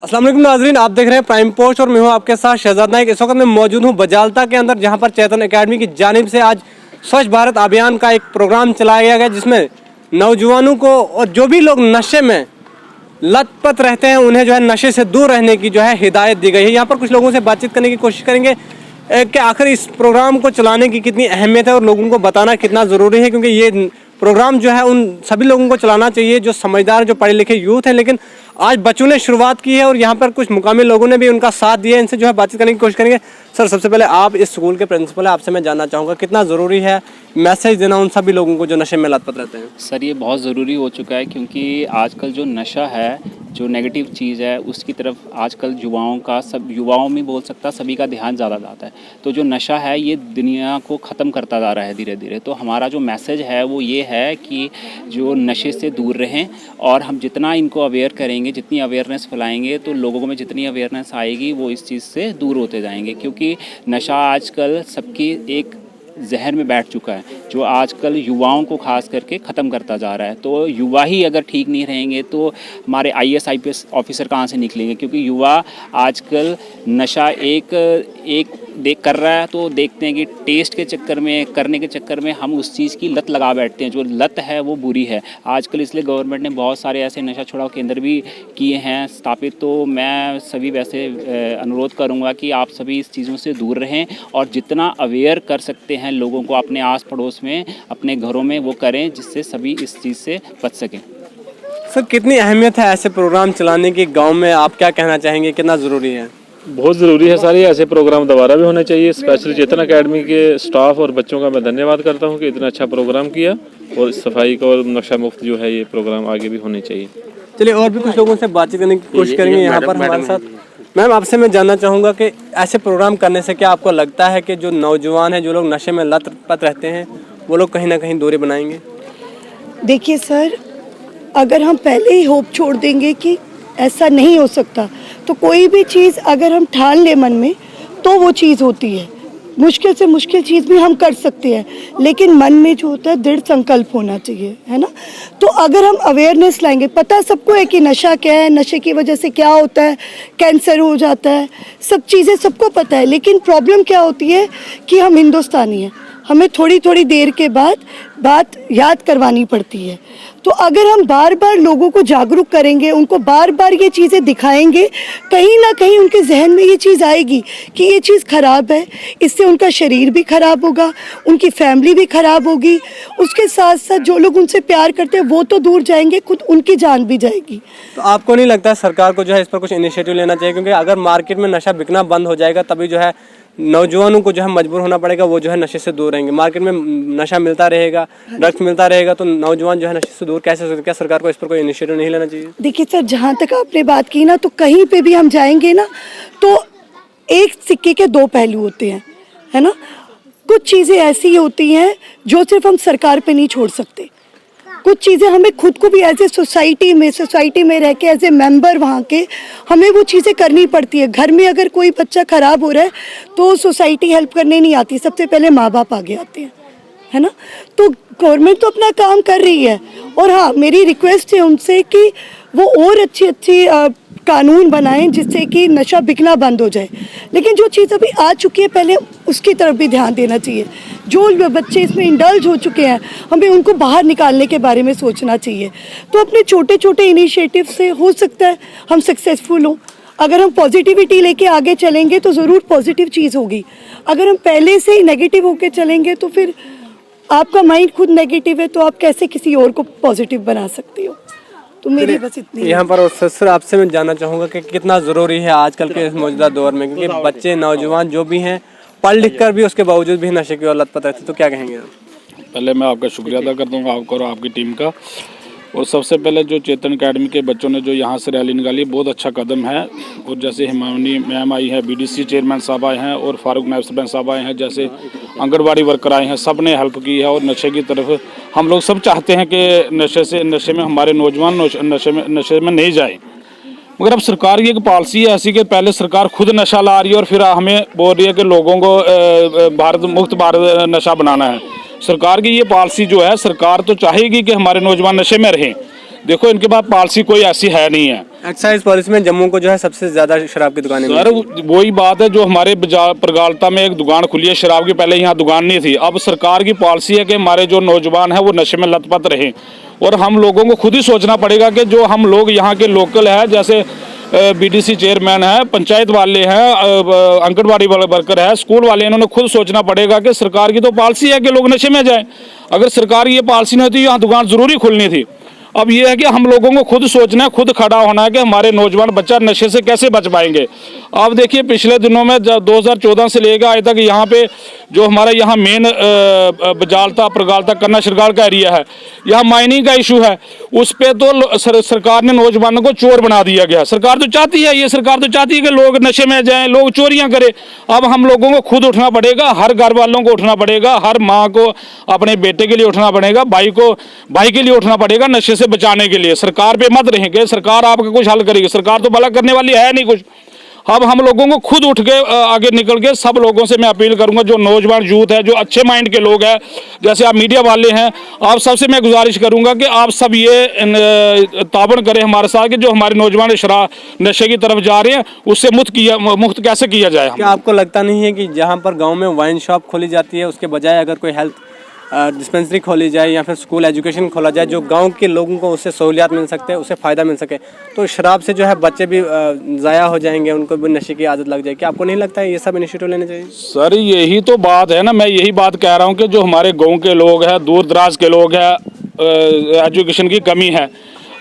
अस्सलाम वालेकुम नाजरीन, आप देख रहे हैं प्राइम पोस्ट और मैं हूं आपके साथ शहजाद नाइक। इस वक्त मैं मौजूद हूं बजालता के अंदर, जहां पर चेतन एकेडमी की जानिब से आज स्वच्छ भारत अभियान का एक प्रोग्राम चलाया गया, जिसमें नौजवानों को और जो भी लोग नशे में लतपत रहते हैं उन्हें जो है नशे से दूर रहने की जो है हिदायत दी गई है। यहाँ पर कुछ लोगों से बातचीत करने की कोशिश करेंगे कि आखिर इस प्रोग्राम को चलाने की कितनी अहमियत है और लोगों को बताना कितना ज़रूरी है, क्योंकि ये प्रोग्राम जो है उन सभी लोगों को चलाना चाहिए जो समझदार, जो पढ़े लिखे यूथ हैं। लेकिन आज बच्चों ने शुरुआत की है और यहाँ पर कुछ मुकामी लोगों ने भी उनका साथ दिया है। इनसे जो है बातचीत करने की कोशिश करेंगे। सर, सबसे पहले आप इस स्कूल के प्रिंसिपल हैं, आपसे मैं जानना चाहूँगा कितना ज़रूरी है मैसेज देना उन सभी लोगों को जो नशे में लतपत रहते हैं। सर, ये बहुत ज़रूरी हो चुका है, क्योंकि आजकल जो नशा है, जो नेगेटिव चीज़ है, उसकी तरफ आजकल युवाओं में बोल सकता सभी का ध्यान ज़्यादा जाता है। तो जो नशा है ये दुनिया को ख़त्म करता जा रहा है धीरे धीरे। तो हमारा जो मैसेज है वो ये है कि जो नशे से दूर रहें, और हम जितना इनको अवेयर करेंगे, जितनी अवेयरनेस फैलाएंगे, तो लोगों में जितनी अवेयरनेस आएगी वो इस चीज़ से दूर होते जाएंगे। क्योंकि नशा आजकल सबकी एक जहर में बैठ चुका है, जो आजकल युवाओं को खास करके ख़त्म करता जा रहा है। तो युवा ही अगर ठीक नहीं रहेंगे तो हमारे IAS IPS ऑफिसर कहाँ से निकलेंगे? क्योंकि युवा आजकल नशा एक देख कर रहा है, तो देखते हैं कि टेस्ट के चक्कर में, करने के चक्कर में हम उस चीज़ की लत लगा बैठते हैं। जो लत है वो बुरी है आजकल, इसलिए गवर्नमेंट ने बहुत सारे ऐसे नशा छुड़ाओ केंद्र भी किए हैं स्थापित। तो मैं सभी वैसे अनुरोध करूँगा कि आप सभी इस चीज़ों से दूर रहें और जितना अवेयर कर सकते हैं लोगों को अपने आस पड़ोस में, अपने घरों में, वो करें, जिससे सभी इस चीज़ से बच सकें। सर, कितनी अहमियत है ऐसे प्रोग्राम चलाने की गाँव में? आप क्या कहना चाहेंगे, कितना ज़रूरी है? बहुत ज़रूरी है। सारे ऐसे प्रोग्राम दोबारा भी होने चाहिए। स्पेशली चेतन एकेडमी के स्टाफ और बच्चों का मैं धन्यवाद करता हूं कि इतना अच्छा प्रोग्राम किया, और सफाई का और नशा मुक्त जो है ये प्रोग्राम आगे भी होने चाहिए। चलिए, और भी कुछ लोगों से बातचीत करने की कोशिश करेंगे यहाँ पर हमारे साथ। मैम, आपसे मैं जानना चाहूँगा कि ऐसे प्रोग्राम करने से क्या आपको लगता है कि जो नौजवान हैं, जो लोग नशे में लतपत रहते हैं, वो लोग कहीं ना कहीं दूरी बनाएंगे? देखिए सर, अगर हम पहले ही होप छोड़ देंगे कि ऐसा नहीं हो सकता, तो कोई भी चीज़ अगर हम ठान ले मन में तो वो चीज़ होती है। मुश्किल से मुश्किल चीज़ भी हम कर सकते हैं, लेकिन मन में जो होता है दृढ़ संकल्प होना चाहिए, है ना। तो अगर हम अवेयरनेस लाएंगे, पता सबको है कि नशा क्या है, नशे की वजह से क्या होता है, कैंसर हो जाता है, सब चीज़ें सबको पता है। लेकिन प्रॉब्लम क्या होती है कि हम हिंदुस्तानी हैं, हमें थोड़ी थोड़ी देर के बाद बात याद करवानी पड़ती है। तो अगर हम बार बार लोगों को जागरूक करेंगे, उनको बार बार ये चीज़ें दिखाएंगे, कहीं ना कहीं उनके जहन में ये चीज़ आएगी कि ये चीज़ ख़राब है, इससे उनका शरीर भी ख़राब होगा, उनकी फैमिली भी ख़राब होगी, उसके साथ साथ जो लोग उनसे प्यार करते हैं वो तो दूर जाएंगे, खुद उनकी जान भी जाएगी। तो आपको नहीं लगता है सरकार को जो है इस पर कुछ इनिशिएटिव लेना चाहिए? क्योंकि अगर मार्केट में नशा बिकना बंद हो जाएगा तभी जो है नौजवानों को जो है मजबूर होना पड़ेगा, वो जो है नशे से दूर रहेंगे। मार्केट में नशा मिलता रहेगा, ड्रग्स मिलता रहेगा, तो नौजवान जो है नशे से दूर कैसे हो सकते? क्या सरकार को इस पर कोई इनिशिएटिव नहीं लेना चाहिए? देखिए सर, जहाँ तक आपने बात की ना, तो कहीं पे भी हम जाएंगे ना, तो एक सिक्के के दो पहलू होते हैं, है ना। कुछ चीज़ें ऐसी होती हैं जो सिर्फ हम सरकार पे नहीं छोड़ सकते, कुछ चीज़ें हमें खुद को भी एज ए सोसाइटी में रह के, एज ए मेंबर वहाँ के, हमें वो चीज़ें करनी पड़ती है। घर में अगर कोई बच्चा ख़राब हो रहा है तो सोसाइटी हेल्प करने नहीं आती, सबसे पहले माँ बाप आगे आते हैं, है ना। तो गवर्नमेंट तो अपना काम कर रही है, और हाँ, मेरी रिक्वेस्ट है उनसे कि वो और अच्छी कानून बनाएं जिससे कि नशा बिकना बंद हो जाए। लेकिन जो चीज़ अभी आ चुकी है, पहले उसकी तरफ भी ध्यान देना चाहिए। जो बच्चे इसमें इंडल्ज हो चुके हैं, हमें उनको बाहर निकालने के बारे में सोचना चाहिए। तो अपने छोटे छोटे इनिशिएटिव से हो सकता है हम सक्सेसफुल हों। अगर हम पॉजिटिविटी लेके आगे चलेंगे तो ज़रूर पॉजिटिव चीज़ होगी। अगर हम पहले से ही नेगेटिव होके चलेंगे तो फिर आपका माइंड खुद नेगेटिव है, तो आप कैसे किसी और को पॉजिटिव बना सकते हो? तो मेरी बस इतनी यहाँ पर। और सर, आपसे मैं जानना चाहूँगा कि कितना ज़रूरी है आजकल के इस मौजूदा दौर में, क्योंकि बच्चे, नौजवान जो भी हैं, पढ़ लिख कर भी उसके बावजूद भी नशे की ओर लतपत रहते, तो क्या कहेंगे? पहले मैं आपका शुक्रिया अदा करता हूँ, आपका और आपकी टीम का। और सबसे पहले जो चेतन एकेडमी के बच्चों ने जो यहाँ से रैली निकाली, बहुत अच्छा कदम है। और जैसे हिमानी मैम आई है, BDC चेयरमैन साहब आए हैं, और फारूक नायब सरपंच साहब आए हैं, जैसे आंगनबाड़ी वर्कर आए हैं, सब ने हेल्प की है। और नशे की तरफ हम लोग सब चाहते हैं कि नशे में हमारे नौजवान नशे में नहीं जाए। मगर अब सरकार की एक पॉलिसी है ऐसी कि पहले सरकार खुद नशा ला रही है और फिर हमें बोल रही है कि लोगों को भारत मुक्त भारत नशा बनाना है। सरकार की ये पॉलिसी जो है, सरकार तो चाहेगी कि हमारे नौजवान नशे में रहें, देखो इनके पास पॉलिसी कोई ऐसी है नहीं है। एक्साइज पॉलिसी में जम्मू को जो है सबसे ज्यादा शराब की दुकानें सर वही बात है जो हमारे परगालता में एक दुकान खुली है शराब की, पहले यहाँ दुकान नहीं थी। अब सरकार की पॉलिसी है कि हमारे जो नौजवान हैं वो नशे में लतपत रहें, और हम लोगों को खुद ही सोचना पड़ेगा कि जो हम लोग यहाँ के लोकल है, जैसे बीडीसी चेयरमैन है, पंचायत वाले हैं, आंगनबाड़ी वाले वर्कर है, स्कूल वाले, इन्होंने खुद सोचना पड़ेगा कि सरकार की तो पॉलिसी है कि लोग नशे में जाएं। अगर सरकार ये पॉलिसी नहीं होती यहाँ दुकान ज़रूरी खुलनी थी। अब ये है कि हम लोगों को खुद सोचना है, खुद खड़ा होना है कि हमारे नौजवान बच्चा नशे से कैसे बच पाएंगे। आप देखिए पिछले दिनों में 2014 से लेकर आज तक यहाँ पे जो हमारा यहाँ मेन बजालता प्रगालता कन्ना शिरगाल का एरिया है, यहाँ माइनिंग का इशू है, उस पे तो सरकार ने नौजवानों को चोर बना दिया गया। सरकार तो चाहती है, ये सरकार तो चाहती है कि लोग नशे में जाएं, लोग चोरियां करें। अब हम लोगों को खुद उठना पड़ेगा, हर घर वालों को उठना पड़ेगा, हर माँ को अपने बेटे के लिए उठना पड़ेगा, भाई के लिए उठना पड़ेगा नशे से बचाने के लिए। सरकार पे मत रहेंगे, सरकार आपका कुछ हल करेगी, सरकार तो भला करने वाली है नहीं कुछ। अब हम लोगों को खुद उठ के आगे निकल के सब लोगों से मैं अपील करूंगा, जो नौजवान यूथ है, जो अच्छे माइंड के लोग हैं, जैसे आप मीडिया वाले हैं, आप सबसे मैं गुजारिश करूंगा कि आप सब ये ताबड़ करें हमारे साथ कि जो हमारे नौजवान शराब नशे की तरफ जा रहे हैं उससे मुक्त कैसे किया जाए। क्या आपको लगता नहीं है कि जहाँ पर गाँव में वाइन शॉप खोली जाती है उसके बजाय अगर कोई हेल्थ डिस्पेंसरी खोली जाए या फिर स्कूल एजुकेशन खोला जाए, जो गांव के लोगों को उससे सहूलियात मिल सकते हैं, उससे फ़ायदा मिल सके, तो शराब से जो है बच्चे भी ज़ाया हो जाएंगे, उनको भी नशे की आदत लग जाएगी। आपको नहीं लगता है ये सब इनिशिएटिव लेने चाहिए? सर यही तो बात है ना, मैं यही बात कह रहा हूँ कि जो हमारे गाँव के लोग हैं, दूर दराज के लोग हैं, एजुकेशन की कमी है।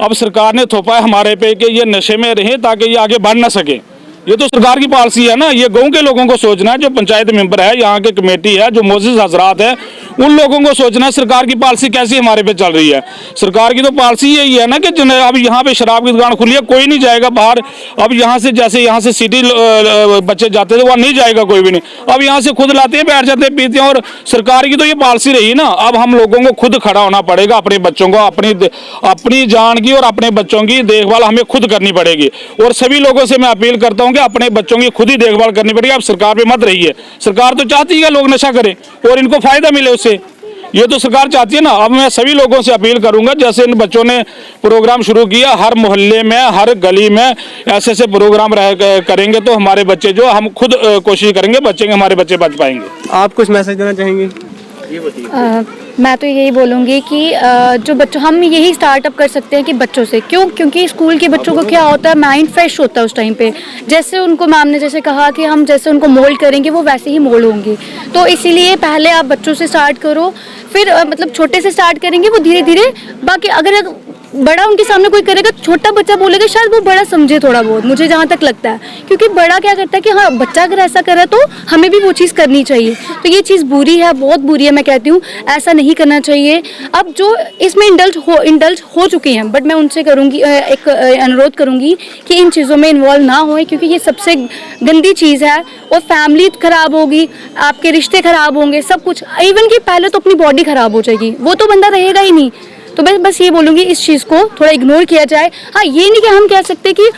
अब सरकार ने थोपा है हमारे पे कि ये नशे में रहें ताकि ये आगे बढ़ ना सके। ये तो सरकार की पॉलिसी है ना, ये गाँव के लोगों को सोचना है, जो पंचायत मेंबर है, यहाँ के कमेटी है, जो मोअज़्ज़िज़ हज़रात है, उन लोगों को सोचना है सरकार की पॉलिसी कैसी हमारे पे चल रही है। सरकार की तो पॉलिसी यही है ना कि अब यहाँ पे शराब की दुकान खुली है, कोई नहीं जाएगा बाहर। अब यहाँ से जैसे यहाँ से सिटी बच्चे जाते थे वहाँ नहीं जाएगा कोई भी नहीं, अब यहाँ से खुद लाते हैं, बैठ जाते हैं, पीते हैं। और सरकार की तो ये पॉलिसी रही ना। अब हम लोगों को खुद खड़ा होना पड़ेगा, अपने बच्चों को, अपनी जान की और अपने बच्चों की देखभाल हमें खुद करनी पड़ेगी। और सभी लोगों से मैं अपील करता हूँ कि अपने बच्चों की खुद ही देखभाल करनी पड़ेगी। अब सरकार पे मत रही है, सरकार तो चाहती है लोग नशा करें और इनको फायदा मिले उससे, ये तो सरकार चाहती है ना। अब मैं सभी लोगों से अपील करूंगा, जैसे इन बच्चों ने प्रोग्राम शुरू किया, हर मोहल्ले में, हर गली में ऐसे ऐसे प्रोग्राम करेंगे तो हमारे बच्चे जो हम खुद कोशिश करेंगे बच्चे हमारे बच्चे बच पाएंगे। आप कुछ मैसेज देना चाहेंगे? मैं तो यही बोलूँगी कि जो बच्चों, हम यही स्टार्टअप कर सकते हैं कि बच्चों से, क्योंकि स्कूल के बच्चों को क्या होता है, माइंड फ्रेश होता है उस टाइम पे। जैसे उनको मैम ने जैसे कहा कि हम जैसे उनको मोल्ड करेंगे वो वैसे ही मोल्ड होंगे। तो इसीलिए पहले आप बच्चों से स्टार्ट करो, फिर मतलब छोटे से स्टार्ट करेंगे वो धीरे धीरे। बाकी अगर बड़ा उनके सामने कोई करेगा, छोटा बच्चा बोलेगा, शायद वो बड़ा समझे थोड़ा बहुत, मुझे जहाँ तक लगता है। क्योंकि बड़ा क्या करता है कि हाँ बच्चा अगर ऐसा करे तो हमें भी वो चीज़ करनी चाहिए। तो ये चीज़ बुरी है, बहुत बुरी है, मैं कहती हूँ ऐसा नहीं करना चाहिए। अब जो इसमें इंडल्ज हो चुके हैं, बट मैं उनसे करूँगी एक अनुरोध करूँगी कि इन चीज़ों में इन्वॉल्व ना होए, क्योंकि ये सबसे गंदी चीज़ है। और फैमिली ख़राब होगी, आपके रिश्ते ख़राब होंगे, सब कुछ। इवन कि पहले तो अपनी बॉडी ख़राब हो जाएगी, वो तो बंदा रहेगा ही नहीं। तो मैं बस ये बोलूँगी इस चीज़ को थोड़ा इग्नोर किया जाए। हाँ, ये नहीं कि हम कह सकते कि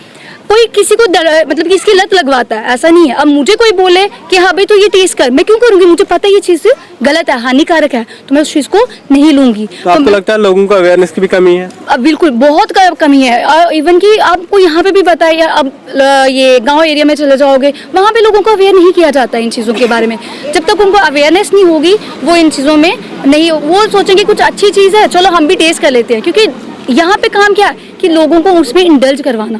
कोई किसी को मतलब कि इसकी लत लगवाता है, ऐसा नहीं है। अब मुझे कोई बोले कि हाँ भाई तो ये टेस्ट कर, मैं क्यों करूँगी? मुझे पता है ये चीज़ गलत है, हानिकारक है, तो मैं उस चीज़ को नहीं लूँगी। तो आपको लगता है लोगों को अवेयरनेस की भी कमी है? अब बिल्कुल बहुत कमी है। और इवन कि आपको यहाँ पे भी पता है, अब ये गांव एरिया में चले जाओगे, वहाँ पे लोगों को अवेयर नहीं किया जाता इन चीज़ों के बारे में। जब तक उनको अवेयरनेस नहीं होगी वो इन चीज़ों में नहीं, वो सोचेंगे कुछ अच्छी चीज़ है, चलो हम भी टेस्ट कर लेते हैं। क्योंकि यहाँ पे काम क्या है कि लोगों को उसमें इंडल्ज करवाना,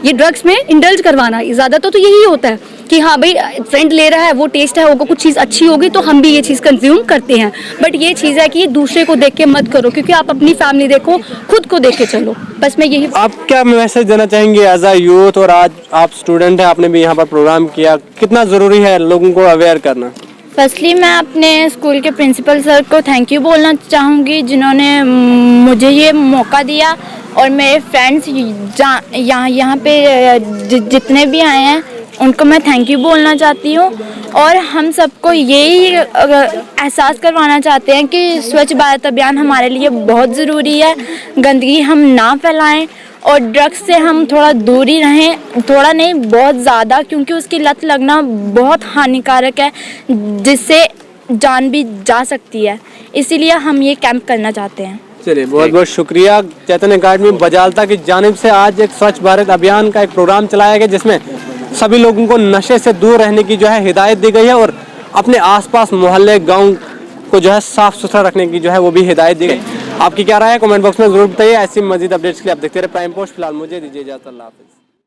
ये ड्रग्स में इंडल्ज करवाना, ज़्यादातर तो यही होता है कि हाँ भाई फ्रेंड ले रहा है, वो टेस्ट है, वो कुछ चीज़ अच्छी होगी तो हम भी ये चीज़ कंज्यूम करते हैं। बट ये चीज़ है कि दूसरे को देख के मत करो, क्योंकि आप अपनी फैमिली देखो, खुद को देख के चलो। बस मैं यही। आप क्या मैसेज देना चाहेंगे एज अ यूथ? और आज आप स्टूडेंट हैं, आपने भी यहाँ पर प्रोग्राम किया, कितना ज़रूरी है लोगों को अवेयर करना? फर्स्टली मैं अपने स्कूल के प्रिंसिपल सर को थैंक यू बोलना चाहूँगी, जिन्होंने मुझे ये मौका दिया। और मेरे फ्रेंड्स यहाँ पे जितने भी आए हैं उनको मैं थैंक यू बोलना चाहती हूँ। और हम सबको यही एहसास करवाना चाहते हैं कि स्वच्छ भारत अभियान हमारे लिए बहुत ज़रूरी है। गंदगी हम ना फैलाएं और ड्रग्स से हम थोड़ा दूर ही रहें, थोड़ा नहीं बहुत ज़्यादा, क्योंकि उसकी लत लगना बहुत हानिकारक है, जिससे जान भी जा सकती है। इसीलिए हम ये कैंप करना चाहते हैं। चलिए बहुत बहुत शुक्रिया। चैतन्य अकेडमी बजालता की जानिब से आज एक स्वच्छ भारत अभियान का एक प्रोग्राम चलाया गया जिसमें सभी लोगों को नशे से दूर रहने की जो है हिदायत दी गई है और अपने आसपास मोहल्ले गांव को जो है साफ सुथरा रखने की जो है वो भी हिदायत दी गई। आपकी क्या राय है कमेंट बॉक्स में जरूर बताइए। ऐसी मजीद अपडेट्स के लिए आप देखते रहे प्राइम पोस्ट। फिलहाल मुझे दीजिए इजाजत, अल्लाह हाफिज़।